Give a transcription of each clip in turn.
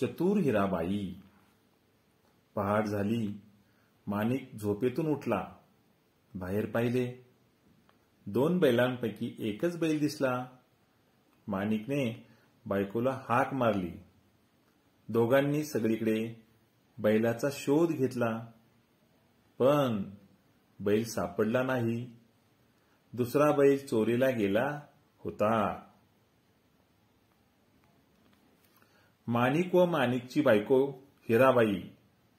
चतुर हिराबाई. पहाट झाली. माणिक झोपेतून उठला. बाहेर पाहिले. 2 बैलांपैकी एकच बैल दिसला. माणिकने बायकोला हाक मारली. दोघांनी सगळीकडे बैलाचा शोध घेतला, पण बैल सापडला नाही. दुसरा बैल चोरीला गेला होता. माणिक व माणिकची बायको हिराबाई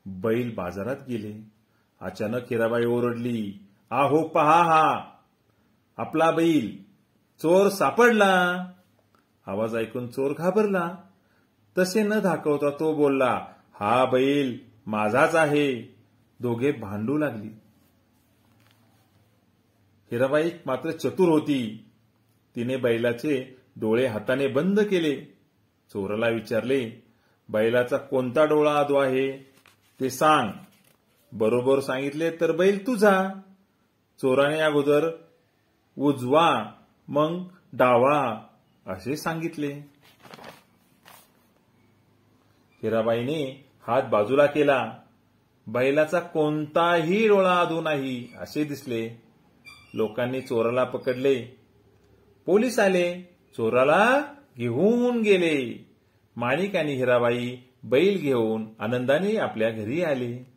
बैल बाजारात गेले. अचानक हिराबाई ओरडली, "आहो पहा हा आपला बैल, चोर सापडला." आवाज ऐकून चोर घाबरला. तसे न दाखवता तो बोलला, "हा बैल माझाच आहे." दोघे भांडू लागली. हिराबाई मात्र चतुर होती. तिने बैलाचे डोळे हाताने बंद केले. चोराला विचारले, "बैलाचा कोणता डोळा अधू आहे ते सांग. बरोबर सांगितले तर बैल तुझा." चोराने अगोदर उजवा मग डावा असे सांगितले. हिराबाईने हात बाजूला केला. बैलाचा कोणताही डोळा अधू नाही असे दिसले. लोकांनी चोराला पकडले. पोलीस आले. चोराला घेऊन गेले. माणिक आणि हिराबाई बैल घेऊन आनंदाने आपल्या घरी आले.